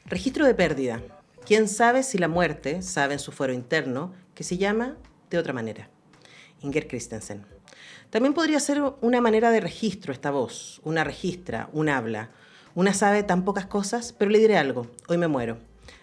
Registro de pérdida. ¿Quién sabe si la muerte sabe en su fuero interno que se llama de otra manera? Inger Christensen. También podría ser una manera de registro esta voz. Una registra, una habla. Una sabe tan pocas cosas, pero le diré algo. Hoy me muero.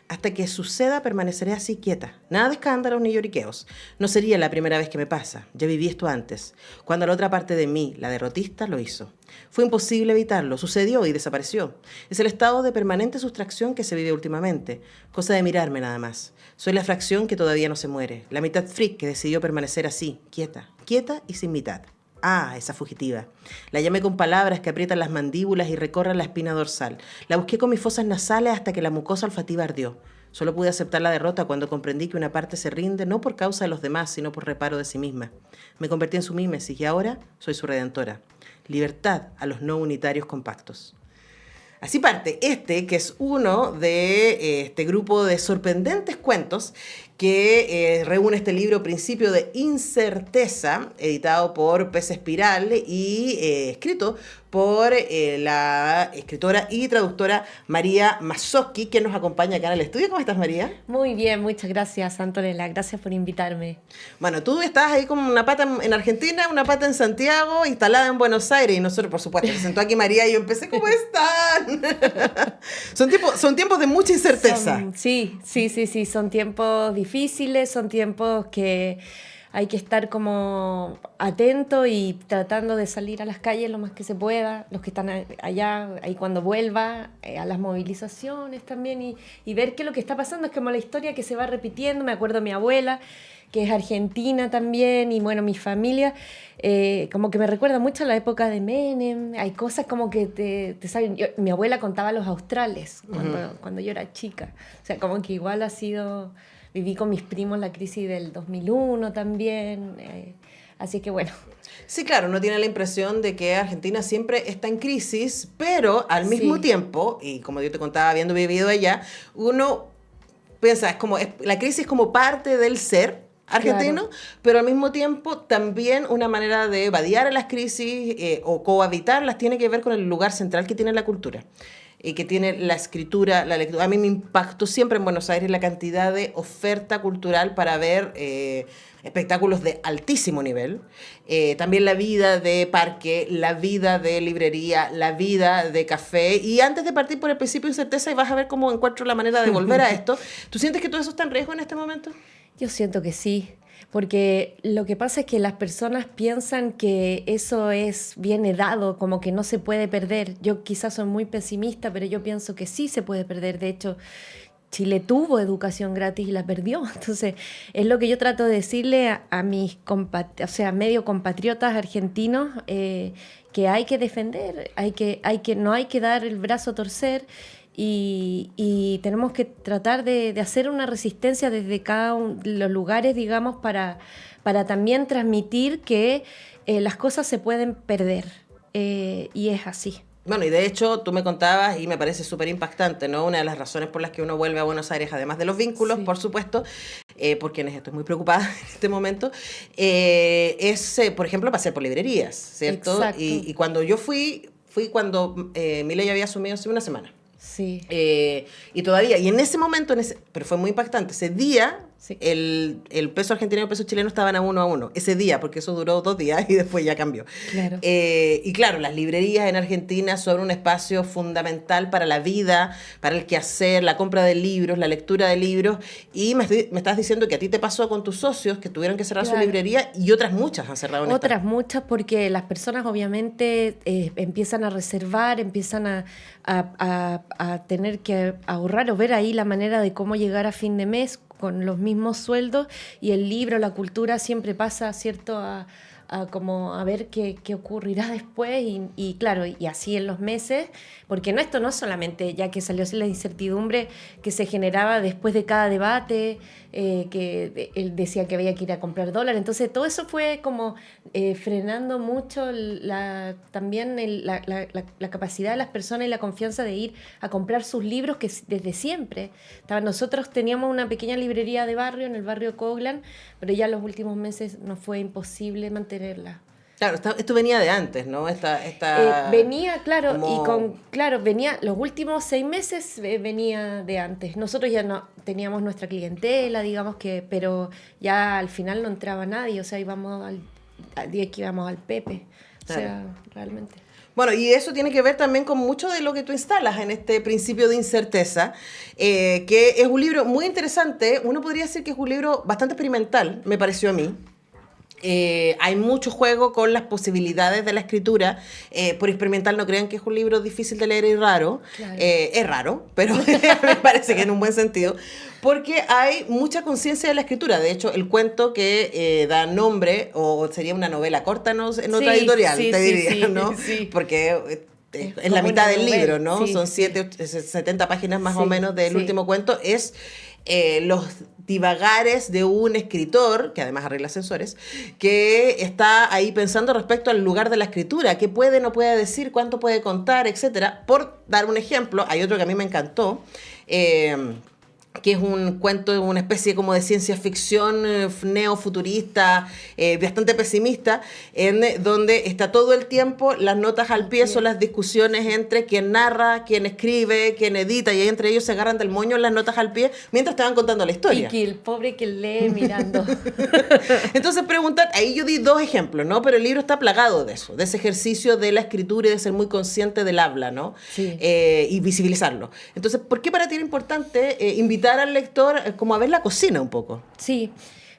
Hasta que suceda permaneceré así quieta. Nada de escándalos ni lloriqueos. No sería la primera vez que me pasa. Ya viví esto antes. Cuando la otra parte de mí, la derrotista, lo hizo. Fue imposible evitarlo. Sucedió y desapareció. Es el estado de permanente sustracción que se vive últimamente. Cosa de mirarme nada más. Soy la fracción que todavía no se muere. La mitad freak que decidió permanecer así, quieta. Quieta y sin mitad. Ah, esa fugitiva. La llamé con palabras que aprietan las mandíbulas y recorren la espina dorsal. La busqué con mis fosas nasales hasta que la mucosa olfativa ardió. Solo pude aceptar la derrota cuando comprendí que una parte se rinde no por causa de los demás, sino por reparo de sí misma. Me convertí en su mímesis y ahora soy su redentora. Libertad a los no unitarios compactos. Así parte que es uno de este grupo de sorprendentes cuentos que reúne este libro Principio de Incerteza, editado por Pez Espiral y escrito por la escritora y traductora María Mazzocchi, que nos acompaña acá en el estudio. ¿Cómo estás, María? Muy bien, muchas gracias, Antonella. Gracias por invitarme. Bueno, tú estás ahí como una pata en Argentina, una pata en Santiago, instalada en Buenos Aires, y nosotros, por supuesto, se sentó aquí María y yo empecé, ¿cómo están? son tiempos de mucha incerteza. Sí, son tiempos difíciles, son tiempos que hay que estar como atento y tratando de salir a las calles lo más que se pueda, los que están allá, ahí cuando vuelva, a las movilizaciones también, y ver qué es lo que está pasando. Es como la historia que se va repitiendo. Me acuerdo de mi abuela, que es argentina también, y bueno, mi familia, como que me recuerda mucho a la época de Menem. Hay cosas como que te saben. Mi abuela contaba los australes cuando yo era chica. O sea, como que igual ha sido... Viví con mis primos la crisis del 2001 también, así que bueno. Sí, claro, uno tiene la impresión de que Argentina siempre está en crisis, pero al mismo tiempo, y como yo te contaba habiendo vivido allá, uno piensa, la crisis como parte del ser argentino, claro, pero al mismo tiempo también una manera de evadir a las crisis o cohabitarlas tiene que ver con el lugar central que tiene la cultura. Y que tiene la escritura, la lectura. A mí me impactó siempre en Buenos Aires la cantidad de oferta cultural para ver espectáculos de altísimo nivel. También la vida de parque, la vida de librería, la vida de café. Y antes de partir por el principio de incerteza, y vas a ver cómo encuentro la manera de volver a esto, ¿tú sientes que todo eso está en riesgo en este momento? Yo siento que sí. Porque lo que pasa es que las personas piensan que eso viene dado, como que no se puede perder. Yo quizás soy muy pesimista, pero yo pienso que sí se puede perder. De hecho, Chile tuvo educación gratis y la perdió. Entonces, es lo que yo trato de decirle a mis medio compatriotas argentinos, que hay que defender, no hay que dar el brazo a torcer. Y tenemos que tratar de hacer una resistencia desde cada uno de los lugares, digamos, para también transmitir que las cosas se pueden perder, y es así. Bueno, y de hecho tú me contabas y me parece súper impactante, ¿no? Una de las razones por las que uno vuelve a Buenos Aires, además de los vínculos, sí, por supuesto, por quienes estoy muy preocupada en este momento, es, por ejemplo, pasear por librerías, ¿cierto? Exacto. Y cuando yo fui cuando Milei había asumido hace una semana. Sí. Y todavía, y en ese momento, pero fue muy impactante, ese día, sí, el peso argentino y el peso chileno estaban a 1-1, ese día, porque eso duró 2 días y después ya cambió. Claro. Y claro, las librerías en Argentina son un espacio fundamental para la vida, para el quehacer, la compra de libros, la lectura de libros, y me estás diciendo que a ti te pasó con tus socios que tuvieron que cerrar, claro, su librería, y otras muchas han cerrado en Otras muchas, porque las personas obviamente empiezan a reservar, empiezan a tener que ahorrar o ver ahí la manera de cómo llegar a fin de mes con los mismos sueldos, y el libro, la cultura siempre pasa, ¿cierto?, a ver qué ocurrirá después, y claro, y así en los meses, porque esto no es solamente ya que salió la incertidumbre que se generaba después de cada debate, que él decía que había que ir a comprar dólares, entonces todo eso fue como frenando mucho también la capacidad de las personas y la confianza de ir a comprar sus libros, que desde siempre nosotros teníamos una pequeña librería de barrio, en el barrio Coglan, pero ya los últimos meses nos fue imposible mantenerla. Claro, esto venía de antes, ¿no? Venía, claro, como... venía, los últimos 6 meses venía de antes. Nosotros ya no teníamos nuestra clientela, digamos que, pero ya al final no entraba nadie, o sea, íbamos al día que íbamos al Pepe, claro. O sea, realmente. Bueno, y eso tiene que ver también con mucho de lo que tú instalas en este principio de incerteza, que es un libro muy interesante. Uno podría decir que es un libro bastante experimental, me pareció a mí. Hay mucho juego con las posibilidades de la escritura. Por experimental no crean que es un libro difícil de leer y raro. Claro. Es raro, pero me parece que en un buen sentido, porque hay mucha conciencia de la escritura. De hecho, el cuento que da nombre, o sería una novela corta, ¿no? En otra editorial, te diría, ¿no? Sí. Porque es la mitad del libro, ¿no? Sí, son 70 páginas más o menos del último cuento. Es los divagares de un escritor, que además arregla ascensores, que está ahí pensando respecto al lugar de la escritura, qué puede, no puede decir, cuánto puede contar, etcétera. Por dar un ejemplo, hay otro que a mí me encantó, que es un cuento, una especie como de ciencia ficción neofuturista, bastante pesimista, en donde está todo el tiempo las notas al pie, son las discusiones entre quien narra, quien escribe, quien edita, y ahí entre ellos se agarran del moño las notas al pie mientras te van contando la historia. Y que el pobre que lee mirando. Entonces preguntar, ahí yo di 2 ejemplos, ¿no? Pero el libro está plagado de eso, de ese ejercicio de la escritura y de ser muy consciente del habla, ¿no? Sí. Y visibilizarlo. Entonces, ¿por qué para ti era importante invitar al lector como a ver la cocina un poco? Sí,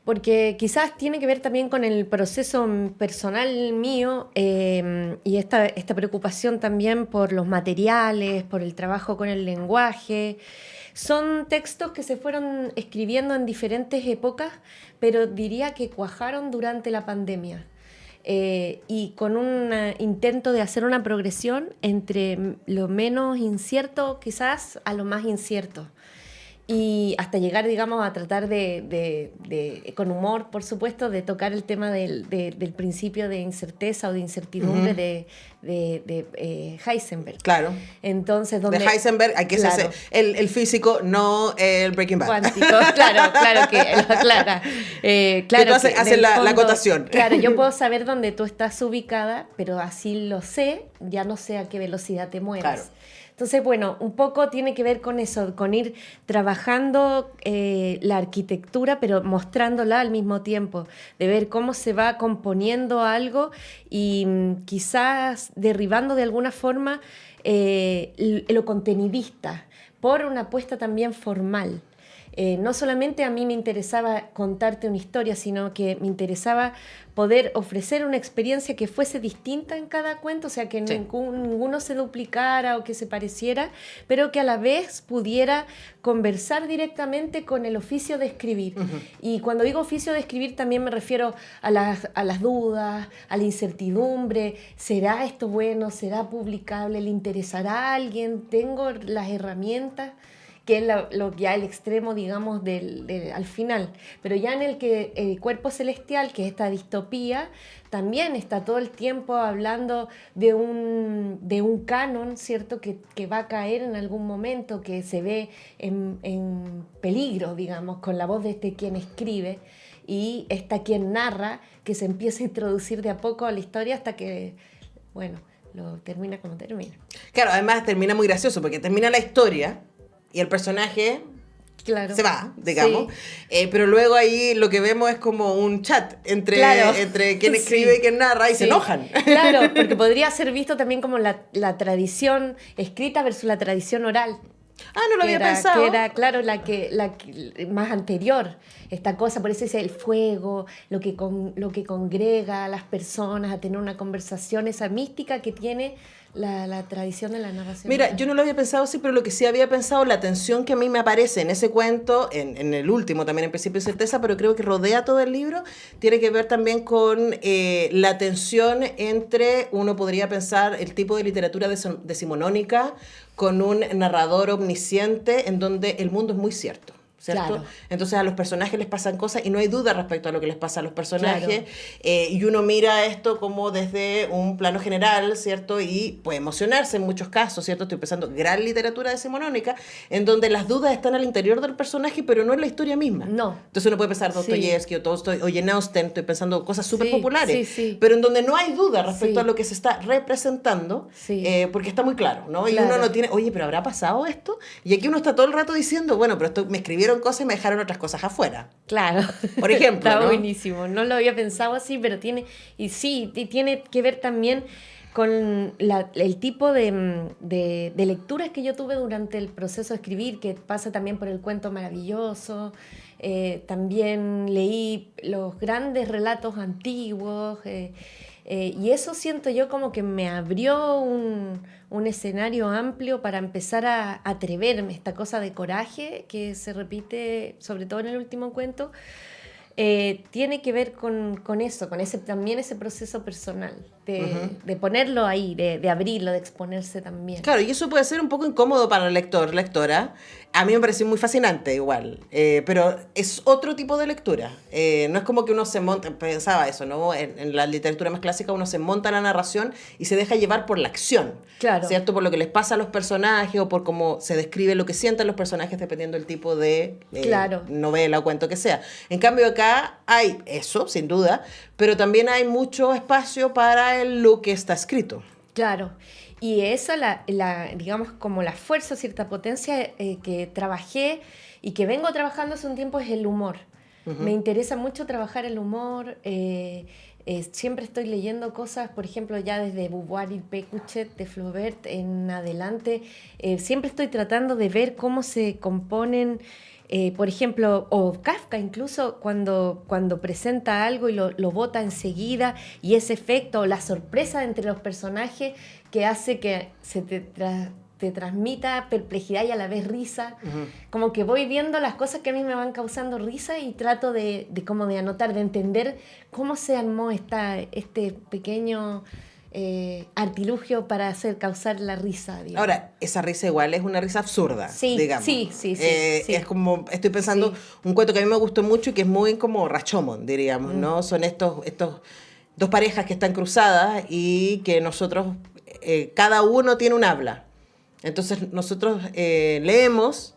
porque quizás tiene que ver también con el proceso personal mío y esta preocupación también por los materiales, por el trabajo con el lenguaje. Son textos que se fueron escribiendo en diferentes épocas, pero diría que cuajaron durante la pandemia. Y con un intento de hacer una progresión entre lo menos incierto quizás a lo más incierto. Y hasta llegar, digamos, a tratar con humor, por supuesto, de tocar el tema del principio de incerteza o de incertidumbre de Heisenberg. Claro. Entonces, donde... De Heisenberg, aquí claro. Se hace el físico, no el Breaking Bad. Cuántico, claro que aclara. Que tú haces la acotación. Claro, yo puedo saber dónde tú estás ubicada, pero así lo sé, ya no sé a qué velocidad te mueves. Claro. Entonces, bueno, un poco tiene que ver con eso, con ir trabajando la arquitectura, pero mostrándola al mismo tiempo, de ver cómo se va componiendo algo y quizás derribando de alguna forma lo contenidista por una apuesta también formal. No solamente a mí me interesaba contarte una historia, sino que me interesaba poder ofrecer una experiencia que fuese distinta en cada cuento, o sea, que sí. ninguno se duplicara o que se pareciera, pero que a la vez pudiera conversar directamente con el oficio de escribir. Uh-huh. Y cuando digo oficio de escribir también me refiero a las dudas, a la incertidumbre. ¿Será esto bueno? ¿Será publicable? ¿Le interesará a alguien? ¿Tengo las herramientas? Que es ya el extremo, digamos, al final. Pero ya en el que el cuerpo celestial, que es esta distopía, también está todo el tiempo hablando de un canon, ¿cierto?, que va a caer en algún momento, que se ve en peligro, digamos, con la voz de quien escribe, y está quien narra, que se empieza a introducir de a poco a la historia hasta que, bueno, lo termina como termina. Claro, además termina muy gracioso, porque termina la historia y el personaje claro. se va, digamos. Sí. Pero luego ahí lo que vemos es como un chat entre quien escribe sí. y quien narra y sí. se enojan. Claro, porque podría ser visto también como la tradición escrita versus la tradición oral. Ah, no lo había pensado. Que era, claro, la que más anterior, esta cosa, por eso es el fuego, lo que congrega a las personas a tener una conversación, esa mística que tiene la tradición de la narración. Mira, yo no lo había pensado así, pero lo que sí había pensado, la tensión que a mí me aparece en ese cuento, en el último también, en Principio de Certeza, pero creo que rodea todo el libro, tiene que ver también con la tensión entre, uno podría pensar, el tipo de literatura decimonónica con un narrador omnisciente en donde el mundo es muy cierto. ¿cierto? Claro. Entonces a los personajes les pasan cosas y no hay duda respecto a lo que les pasa a los personajes. Claro. Y uno mira esto como desde un plano general, ¿cierto? Y puede emocionarse en muchos casos, ¿cierto? Estoy pensando gran literatura decimonónica, en donde las dudas están al interior del personaje, pero no en la historia misma. No. Entonces uno puede pensar Dostoyevsky o Tolstoy o Jane Austen, estoy pensando cosas súper populares, sí. pero en donde no hay duda respecto Sí. a lo que se está representando, Sí. porque está muy claro, ¿no? Y Claro. uno no tiene, oye, pero ¿habrá pasado esto? Y aquí uno está todo el rato diciendo, bueno, pero esto me escribieron cosas y me dejaron otras cosas afuera. Claro. Por ejemplo, Está ¿no? buenísimo. No lo había pensado así, pero tiene que ver también con el tipo de lecturas que yo tuve durante el proceso de escribir, que pasa también por el cuento maravilloso. También leí los grandes relatos antiguos. Y eso siento yo como que me abrió un escenario amplio para empezar a atreverme, esta cosa de coraje que se repite sobre todo en el último cuento, tiene que ver con eso, con también ese proceso personal, de ponerlo ahí, de abrirlo, de exponerse también. Claro, y eso puede ser un poco incómodo para el lector, lectora. A mí me pareció muy fascinante igual, pero es otro tipo de lectura. No es como que uno se monta, pensaba eso, ¿no? En la literatura más clásica uno se monta la narración y se deja llevar por la acción, Claro. ¿cierto? Por lo que les pasa a los personajes o por cómo se describe lo que sienten los personajes dependiendo del tipo de Claro. novela o cuento que sea. En cambio acá hay eso, sin duda, pero también hay mucho espacio para lo que está escrito. Claro, y esa, digamos, como la fuerza, cierta potencia que trabajé y que vengo trabajando hace un tiempo es el humor. Me interesa mucho trabajar el humor. Siempre estoy leyendo cosas, por ejemplo, ya desde Beauvoir y Pécuchet, de Flaubert en adelante. Siempre estoy tratando de ver cómo se componen. Por ejemplo, o Kafka incluso cuando presenta algo y lo bota enseguida, y ese efecto o la sorpresa entre los personajes que hace que se te transmita perplejidad y a la vez risa. Como que voy viendo las cosas que a mí me van causando risa y trato de como de anotar, de entender cómo se armó este pequeño artilugio para causar la risa, digamos. Ahora, esa risa igual es una risa absurda, Sí, digamos. sí. Es como, estoy pensando, un cuento que a mí me gustó mucho y que es muy como Rashomon, diríamos, ¿no? Son estos dos parejas que están cruzadas y que nosotros, cada uno tiene un habla. Entonces nosotros leemos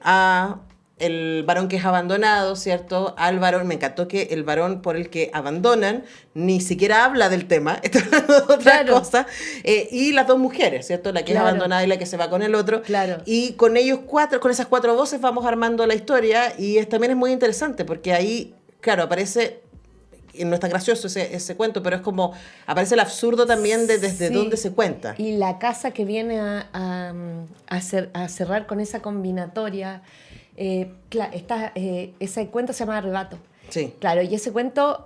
a el varón que es abandonado, ¿cierto? Al varón, me encantó que el varón por el que abandonan ni siquiera habla del tema, está hablando de otra cosa, y las dos mujeres, ¿cierto? La que es abandonada y la que se va con el otro. Claro. Y con ellos con esas cuatro voces vamos armando la historia y también es muy interesante porque ahí, claro, aparece... No es tan gracioso ese cuento, pero es como aparece el absurdo también de desde dónde se cuenta. Y la casa que viene a cerrar con esa combinatoria, ese cuento se llama Arrebato. Sí. Claro, y ese cuento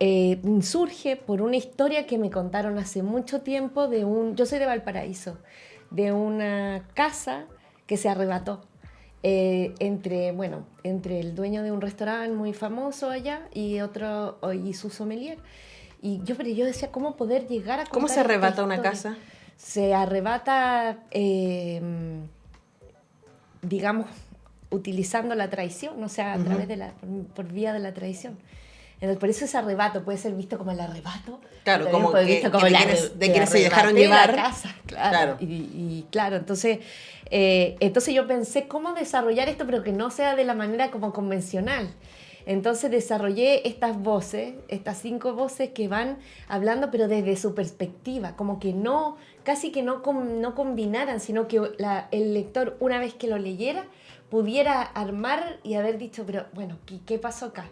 surge por una historia que me contaron hace mucho tiempo yo soy de Valparaíso, de una casa que se arrebató. Entre el dueño de un restaurante muy famoso allá y su sommelier. Pero yo decía, ¿cómo poder llegar a contar ¿Cómo se arrebata esta una historia? casa? Se arrebata, digamos, utilizando la traición, o sea, a través por vía de la traición. Entonces, por eso ese arrebato puede ser visto como el arrebato. Claro, como puede que, visto como de quienes se dejaron llevar. La casa, claro. Claro, entonces yo pensé cómo desarrollar esto, pero que no sea de la manera como convencional. Entonces desarrollé estas 5 voces que van hablando, pero desde su perspectiva, como que casi que no combinaran, sino que el lector, una vez que lo leyera, pudiera armar y haber dicho, pero bueno, ¿qué pasó acá?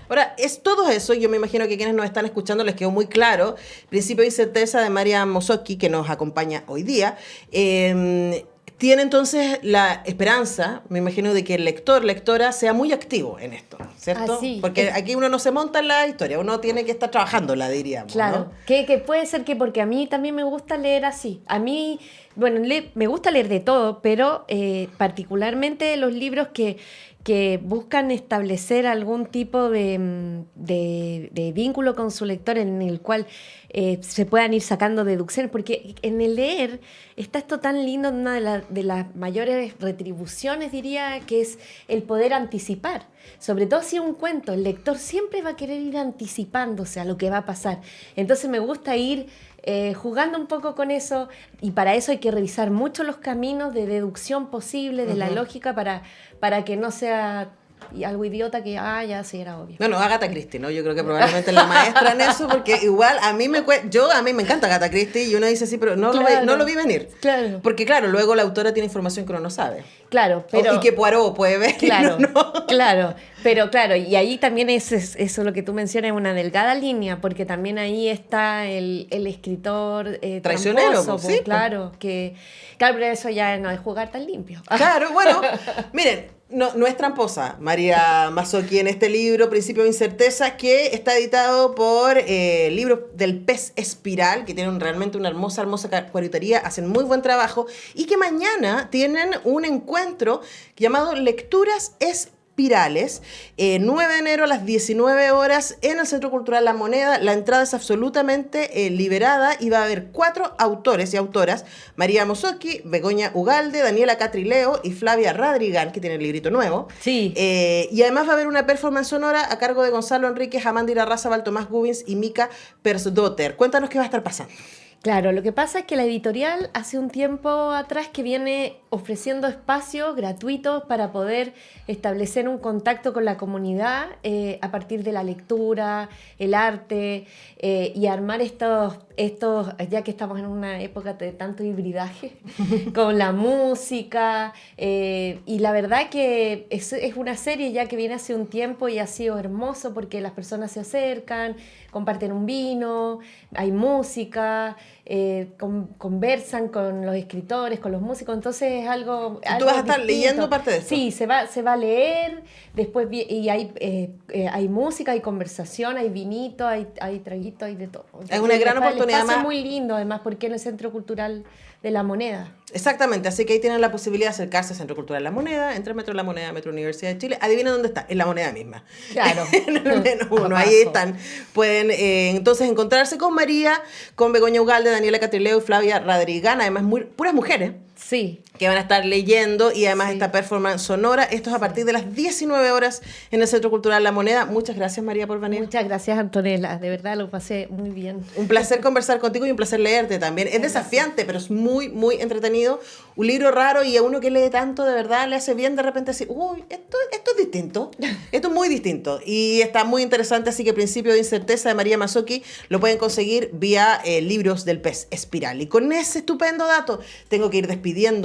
Ahora, es todo eso, yo me imagino que quienes nos están escuchando les quedó muy claro. Principio y certeza de María Mosoki, que nos acompaña hoy día. Tiene entonces la esperanza, me imagino, de que el lector, lectora, sea muy activo en esto, ¿cierto? Sí. Porque aquí uno no se monta en la historia, uno tiene que estar trabajándola, diríamos. Claro, ¿no? que puede ser que porque a mí también me gusta leer así. A mí, bueno, me gusta leer de todo, pero particularmente los libros que que buscan establecer algún tipo de vínculo con su lector en el cual se puedan ir sacando deducciones, porque en el leer está esto tan lindo, una de las mayores retribuciones, diría, que es el poder anticipar. Sobre todo si es un cuento, el lector siempre va a querer ir anticipándose a lo que va a pasar. Entonces me gusta ir jugando un poco con eso, y para eso hay que revisar mucho los caminos de deducción posible, de la lógica, para que no sea algo idiota que, ya sí, era obvio. Bueno, Agatha Christie, ¿no? Yo creo que probablemente es la maestra en eso, porque igual a mí me encanta Agatha Christie, y uno dice, sí, pero no lo vi venir. Claro. Porque claro, luego la autora tiene información que uno no sabe. Claro, pero... Y que Poirot puede ver. Claro, ¿no? claro. Pero claro, y ahí también eso lo que tú mencionas, es una delgada línea, porque también ahí está el escritor traicionero, tramposo, pues, sí, claro, claro, pero eso ya no es jugar tan limpio. Claro, bueno, miren, no es tramposa María Mazzocchi en este libro, Principio de Incerteza, que está editado por Libros del Pez Espiral, que tienen realmente una hermosa cuartería, hacen muy buen trabajo, y que mañana tienen un encuentro llamado Lecturas Espirales, 9 de enero a las 19 horas en el Centro Cultural La Moneda. La entrada es absolutamente liberada, y va a haber 4 autores y autoras: María Mazzocchi, Begoña Ugalde, Daniela Catrileo y Flavia Radrigán, que tiene el librito nuevo. Sí. Y además va a haber una performance sonora a cargo de Gonzalo Enríquez, Amanda Irarrázaval, Tomás Gubins y Mika Persdotter. Cuéntanos qué va a estar pasando. Claro, lo que pasa es que la editorial hace un tiempo atrás que viene ofreciendo espacios gratuitos para poder establecer un contacto con la comunidad a partir de la lectura, el arte, y armar estos, ya que estamos en una época de tanto hibridaje, con la música, y la verdad que es una serie ya que viene hace un tiempo y ha sido hermoso porque las personas se acercan, comparten un vino, hay música, conversan con los escritores, con los músicos, entonces es algo ¿Tú vas a estar distinto. leyendo parte de eso? Sí, se va a leer, después y hay música, hay conversación, hay vinito, hay traguito, hay de todo. Es una gran oportunidad. Es muy lindo, además, porque en el Centro Cultural de La Moneda. Exactamente, así que ahí tienen la posibilidad de acercarse al Centro Cultural La Moneda, entre Metro La Moneda, Metro Universidad de Chile. Adivinen dónde está, en La Moneda misma. Claro. En el menos uno, ahí están. Pueden entonces encontrarse con María, con Begoña Ugalde, Daniela Catrileo y Flavia Radrigán, además puras mujeres. Sí. Que van a estar leyendo, y además Sí. esta performance sonora. Esto es a partir de las 19 horas en el Centro Cultural La Moneda. Muchas gracias, María, por venir. Muchas gracias, Antonella. De verdad lo pasé muy bien. Un placer conversar contigo y un placer leerte también. Es desafiante, pero es muy, muy entretenido. Un libro raro, y a uno que lee tanto, de verdad, le hace bien de repente decir, uy, esto es distinto. Esto es muy distinto. Y está muy interesante, así que Principio de Incerteza de María Mazzocchi lo pueden conseguir vía Libros del Pez Espiral. Y con ese estupendo dato tengo que ir despidiendo